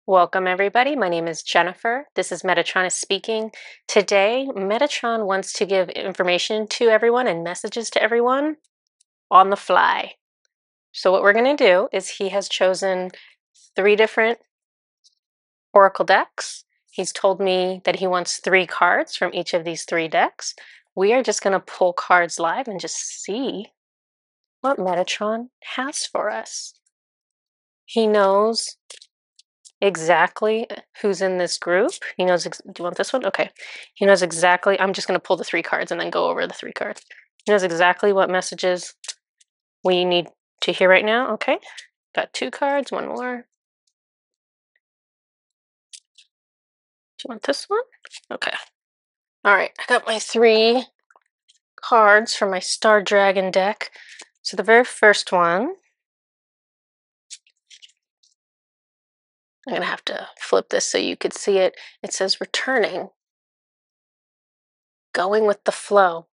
Welcome everybody, my name is Jennifer. This is Metatron speaking. Today, Metatron wants to give information to everyone and messages to everyone on the fly. So what we're going to do is he has chosen 3 different Oracle decks. He's told me that he wants 3 cards from each of these 3 decks. We are just going to pull cards live and just see what Metatron has for us. He knows exactly who's in this group. He knows, do you want this one? Okay. He knows exactly, I'm just going to pull the 3 cards and then go over the 3 cards. He knows exactly what messages we need to hear right now. Okay. Got 2 cards, 1 more. Do you want this one? Okay. All right. I got my 3 cards from my Star Dragon deck. So the very first one, I'm going to have to flip this so you could see it. It says returning, going with the flow.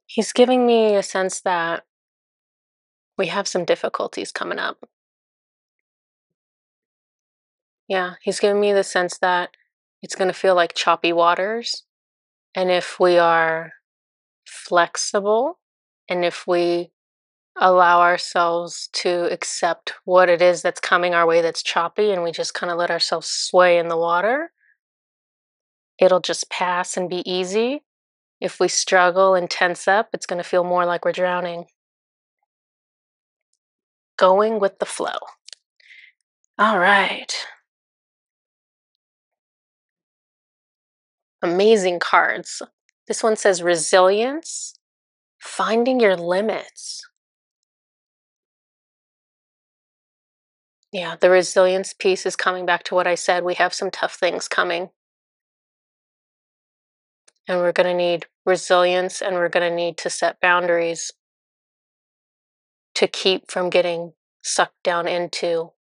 He's giving me a sense that we have some difficulties coming up. Yeah, he's giving me the sense that it's going to feel like choppy waters. And if we are flexible and if we allow ourselves to accept what it is that's coming our way that's choppy and we just kind of let ourselves sway in the water, it'll just pass and be easy. If we struggle and tense up, it's going to feel more like we're drowning. Going with the flow. All right. Amazing cards. This one says resilience, finding your limits. Yeah, the resilience piece is coming back to what I said. We have some tough things coming. And we're going to need resilience and we're going to need to set boundaries to keep from getting sucked down into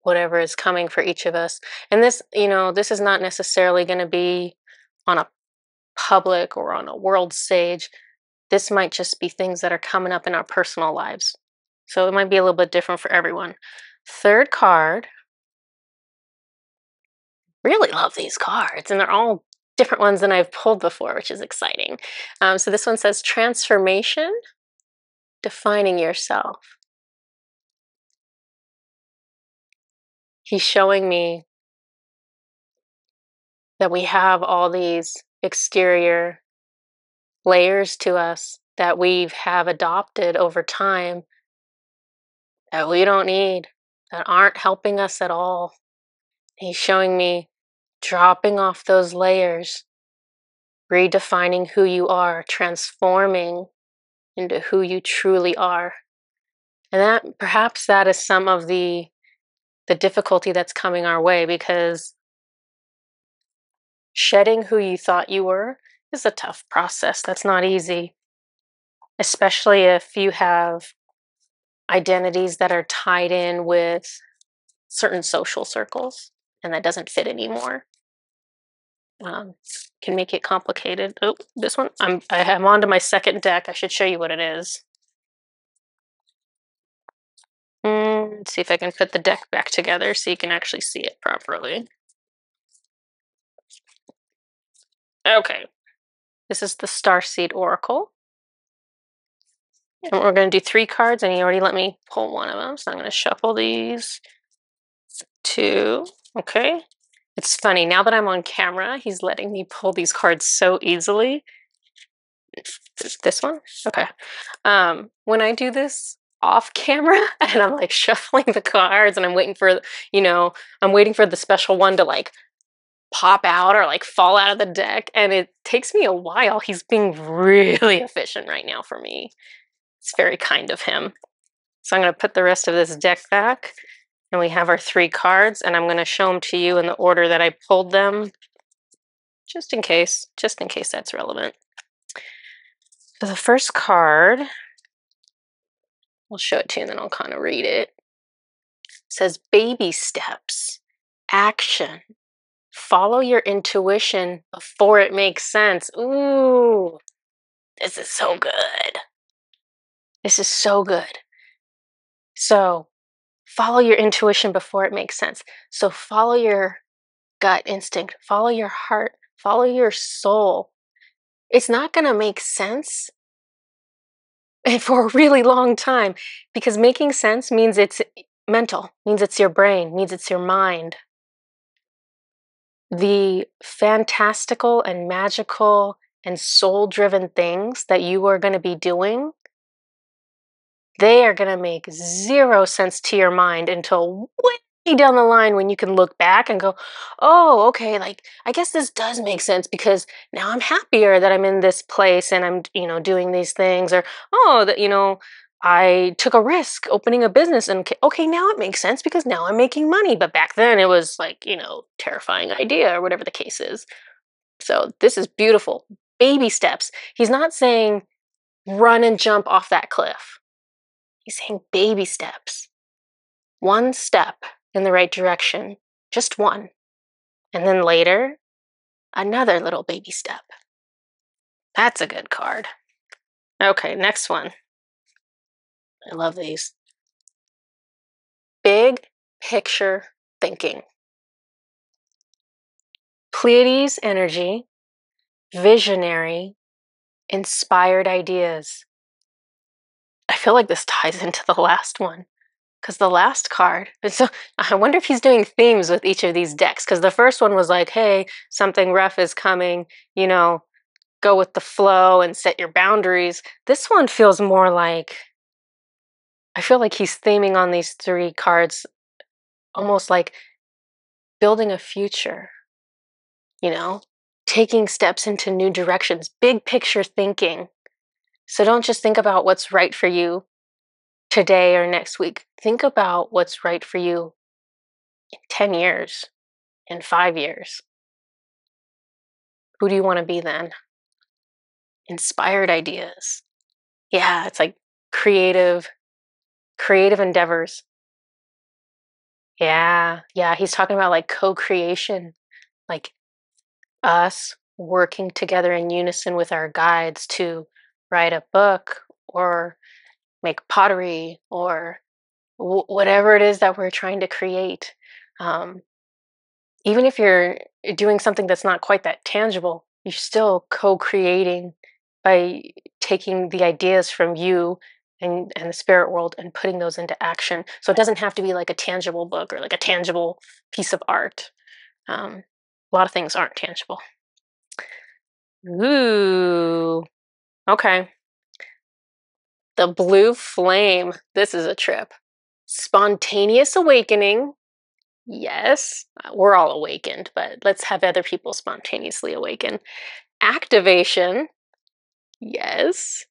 whatever is coming for each of us. And this, this is not necessarily going to be on a public or on a world stage. This might just be things that are coming up in our personal lives. So it might be a little bit different for everyone. Third card. Really love these cards, and they're all different ones than I've pulled before, which is exciting. So this one says transformation, defining yourself. He's showing me that we have all these exterior layers to us that we have adopted over time that we don't need, that aren't helping us at all. He's showing me dropping off those layers, redefining who you are, transforming into who you truly are. And that perhaps that is some of the difficulty that's coming our way, because shedding who you thought you were is a tough process. That's not easy, especially if you have identities that are tied in with certain social circles and that doesn't fit anymore. Can make it complicated. Oh, this one, I'm on to my second deck. I should show you what it is. Let's see if I can put the deck back together so you can actually see it properly. Okay, this is the Starseed Oracle. And we're going to do 3 cards, and he already let me pull one of them, so I'm going to shuffle these 2. Okay. It's funny, now that I'm on camera, he's letting me pull these cards so easily. This one? Okay. When I do this off camera and I'm like shuffling the cards and I'm waiting for, I'm waiting for the special one to like pop out or like fall out of the deck, and it takes me a while. He's being really efficient right now for me. It's very kind of him. So I'm going to put the rest of this deck back, and we have our 3 cards, and I'm going to show them to you in the order that I pulled them, just in case that's relevant. So the first card, I'll show it to you and then I'll kind of read it. It says baby steps, action, follow your intuition before it makes sense. Ooh, this is so good. This is so good. So follow your intuition before it makes sense. So follow your gut instinct, follow your heart, follow your soul. It's not going to make sense for a really long time, because making sense means it's mental, means it's your brain, means it's your mind. The fantastical and magical and soul-driven things that you are going to be doing, they are going to make zero sense to your mind until way down the line, when you can look back and go, oh, okay, like, I guess this does make sense, because now I'm happier that I'm in this place and I'm, doing these things. Or, oh, that, I took a risk opening a business, and okay, now it makes sense because now I'm making money. But back then it was like, terrifying idea, or whatever the case is. So this is beautiful. Baby steps. He's not saying run and jump off that cliff. He's saying baby steps. One step in the right direction, just one. And then later, another little baby step. That's a good card. Okay, next one. I love these. Big picture thinking. Pleiades energy, visionary, inspired ideas. I feel like this ties into the last one, because the last card, so I wonder if he's doing themes with each of these decks, because the first one was like, hey, something rough is coming, go with the flow and set your boundaries. This one feels more like, I feel like he's theming on these three cards almost like building a future, taking steps into new directions, big picture thinking. So don't just think about what's right for you today or next week. Think about what's right for you in 10 years, in 5 years. Who do you want to be then? Inspired ideas. Yeah, it's like creative endeavors. Yeah, he's talking about like co-creation, like us working together in unison with our guides to write a book or make pottery or whatever it is that we're trying to create. Even if you're doing something that's not quite that tangible, you're still co-creating by taking the ideas from you and the spirit world and putting those into action. So it doesn't have to be like a tangible book or like a tangible piece of art. A lot of things aren't tangible. Ooh, okay. The blue flame. This is a trip. Spontaneous awakening. Yes, we're all awakened, but let's have other people spontaneously awaken. Activation. Yes.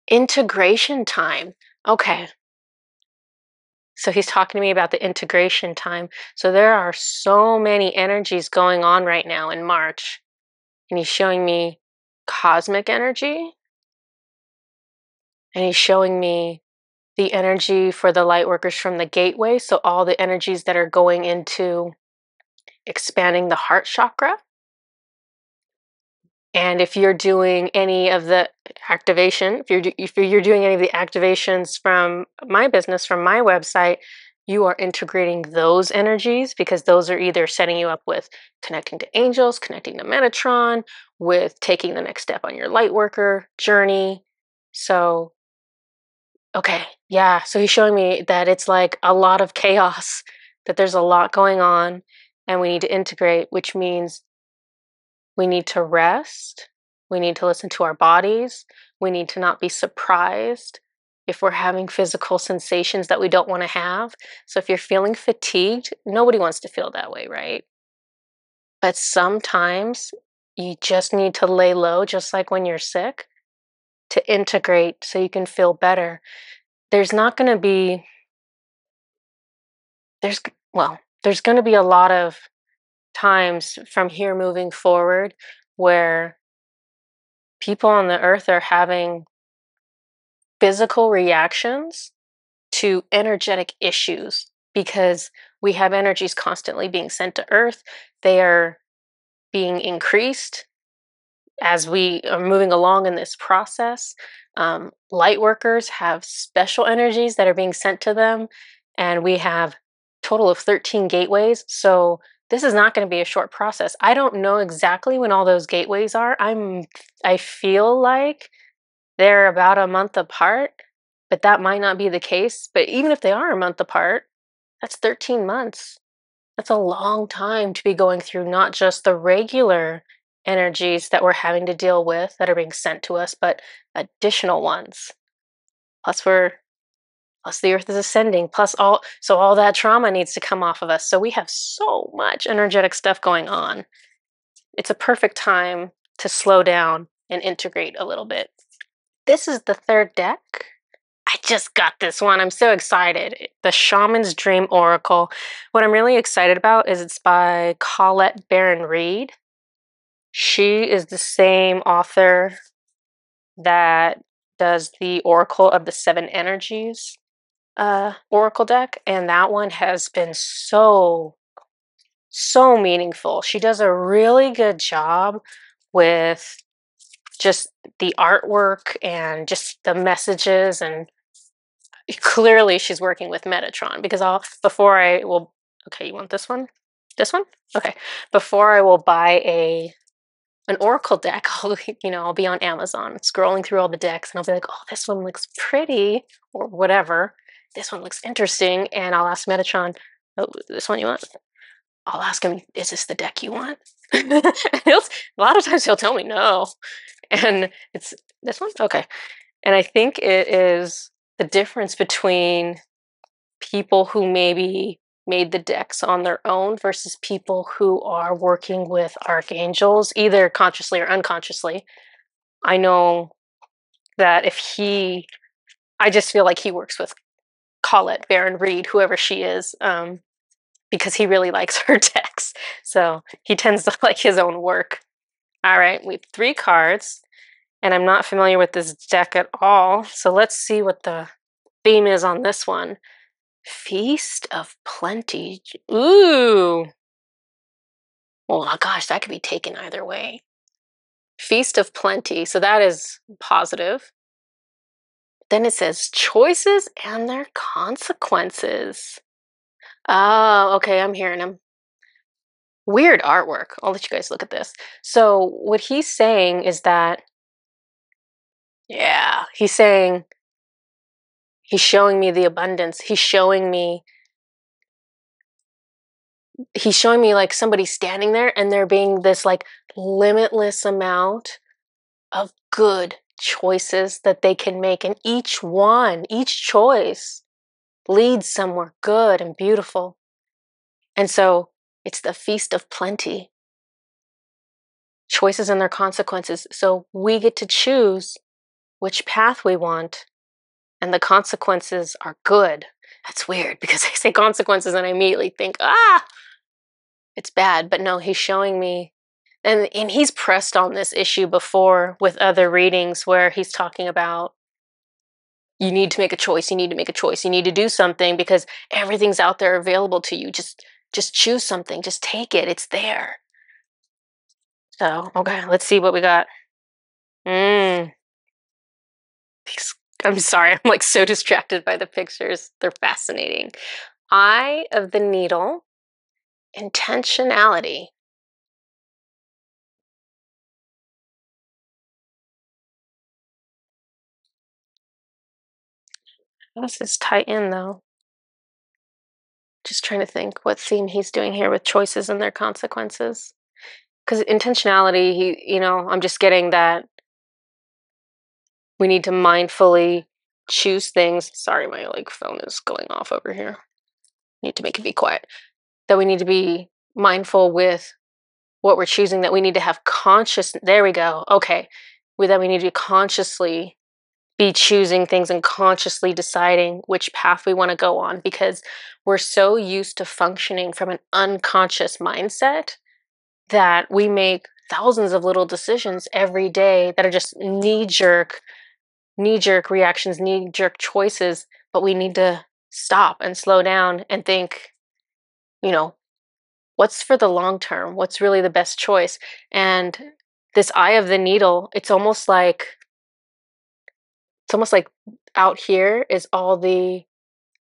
Integration time. Okay. So he's talking to me about the integration time. So there are so many energies going on right now in March. And he's showing me cosmic energy. And he's showing me the energy for the light workers from the gateway. So all the energies that are going into expanding the heart chakra. And if you're doing any of the activation, if you're doing any of the activations from my business, from my website, you are integrating those energies, because those are either setting you up with connecting to angels, connecting to Metatron, with taking the next step on your light worker journey. So, okay, yeah. So he's showing me that it's like a lot of chaos, that there's a lot going on, and we need to integrate, which means we need to rest. We need to listen to our bodies. We need to not be surprised if we're having physical sensations that we don't want to have. So if you're feeling fatigued, nobody wants to feel that way, right? But sometimes you just need to lay low, just like when you're sick, to integrate so you can feel better. There's not going to be, there's going to be a lot of times from here moving forward where people on the earth are having physical reactions to energetic issues, because we have energies constantly being sent to earth. They are being increased as we are moving along in this process. Light workers have special energies that are being sent to them, and we have a total of 13 gateways. So this is not going to be a short process. I don't know exactly when all those gateways are. I feel like they're about a month apart, but that might not be the case. But even if they are a month apart, that's 13 months. That's a long time to be going through not just the regular energies that we're having to deal with that are being sent to us, but additional ones. Plus the earth is ascending, plus all that trauma needs to come off of us. So we have so much energetic stuff going on. It's a perfect time to slow down and integrate a little bit. This is the third deck. I just got this one. I'm so excited. The Shaman's Dream Oracle. What I'm really excited about is it's by Colette Baron-Reid. She is the same author that does the Oracle of the Seven Energies Oracle deck, and that one has been so meaningful. She does a really good job with just the artwork and just the messages, and clearly she's working with Metatron, because okay, you want this one? This one? Okay. Before I will buy an Oracle deck, I'll be on Amazon scrolling through all the decks, and I'll be like, oh, this one looks pretty, or whatever. This one looks interesting, and I'll ask Metatron, oh, this one you want? I'll ask him, is this the deck you want? A lot of times he'll tell me no. And it's this one? Okay. And I think it is the difference between people who maybe made the decks on their own versus people who are working with archangels, either consciously or unconsciously. I know that I just feel like he works with Colette Baron-Reid, whoever she is, because he really likes her decks. So he tends to like his own work. All right, we have 3 cards, and I'm not familiar with this deck at all. So let's see what the theme is on this one. Feast of Plenty. Ooh. Oh gosh, that could be taken either way. Feast of Plenty. So that is positive. Then it says choices and their consequences. Oh, okay, I'm hearing him. Weird artwork. I'll let you guys look at this. So what he's saying is that, yeah, he's saying he's showing me the abundance. He's showing me like somebody standing there and there being this like limitless amount of good choices that they can make, and each choice leads somewhere good and beautiful. And so it's the feast of plenty. Choices and their consequences. So we get to choose which path we want, and the consequences are good. That's weird because I say consequences and I immediately think, it's bad. But no, he's showing me, and he's pressed on this issue before with other readings where he's talking about, you need to make a choice, you need to make a choice, you need to do something because everything's out there available to you. Just choose something, just take it, it's there. So, okay, let's see what we got. I'm sorry, I'm like so distracted by the pictures. They're fascinating. Eye of the Needle, intentionality. How does this tie in though? Just trying to think what theme he's doing here with choices and their consequences. Because intentionality, I'm just getting that we need to mindfully choose things. Sorry, my phone is going off over here. Need to make it be quiet. That we need to be mindful with what we're choosing, that we need to have there we go. Okay. That we need to consciously be choosing things and consciously deciding which path we want to go on, because we're so used to functioning from an unconscious mindset that we make thousands of little decisions every day that are just knee-jerk reactions, knee-jerk choices, but we need to stop and slow down and think, what's for the long term? What's really the best choice? And this eye of the needle, it's almost like It's almost like out here is all the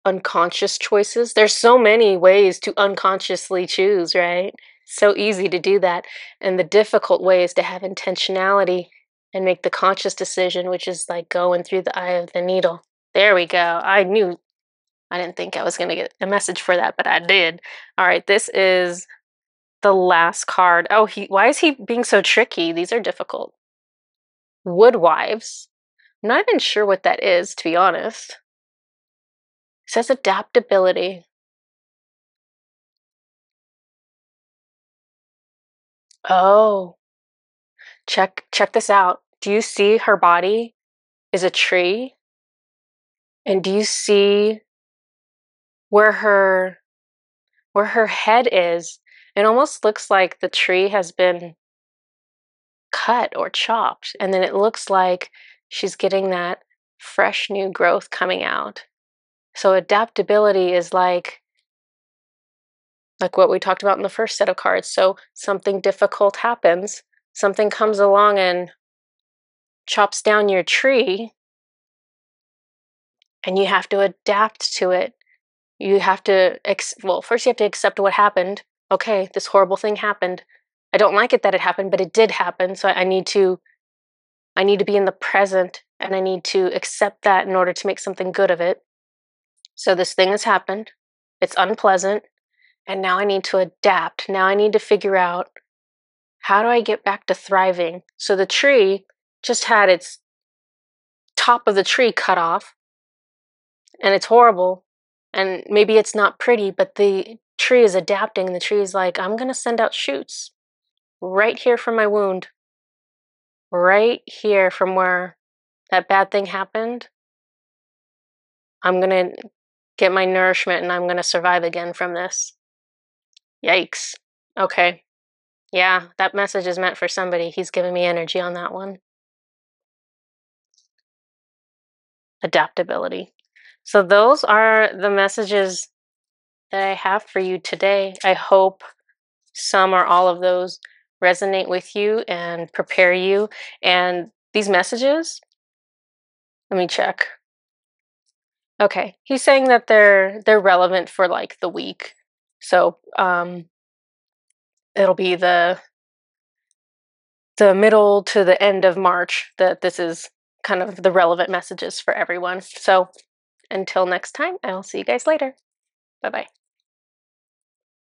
unconscious choices. There's so many ways to unconsciously choose, right? So easy to do that. And the difficult way is to have intentionality and make the conscious decision, which is like going through the eye of the needle. There we go. I didn't think I was going to get a message for that, but I did. All right, this is the last card. Oh, why is he being so tricky? These are difficult. Woodwives. I'm not even sure what that is, to be honest. It says adaptability. Oh, check this out. Do you see her body is a tree? And do you see where her head is? It almost looks like the tree has been cut or chopped, and then it looks like she's getting that fresh new growth coming out. So adaptability is like what we talked about in the first set of cards. So something difficult happens, something comes along and chops down your tree, and you have to adapt to it. You have to, well, first you have to accept what happened. Okay, this horrible thing happened. I don't like it that it happened, but it did happen. So I need to be in the present, and I need to accept that in order to make something good of it. So this thing has happened. It's unpleasant. And now I need to adapt. Now I need to figure out, how do I get back to thriving? So the tree just had its top of the tree cut off, and it's horrible. And maybe it's not pretty, but the tree is adapting. The tree is like, I'm going to send out shoots right here from my wound, right here from where that bad thing happened. I'm going to get my nourishment, and I'm going to survive again from this. Yikes. Okay. Yeah, that message is meant for somebody. He's giving me energy on that one. Adaptability. So those are the messages that I have for you today. I hope some or all of those resonate with you and prepare you. And these messages, let me check. Okay, he's saying that they're relevant for like the week. So it'll be the middle to the end of March that this is kind of the relevant messages for everyone. So until next time, I'll see you guys later. Bye-bye.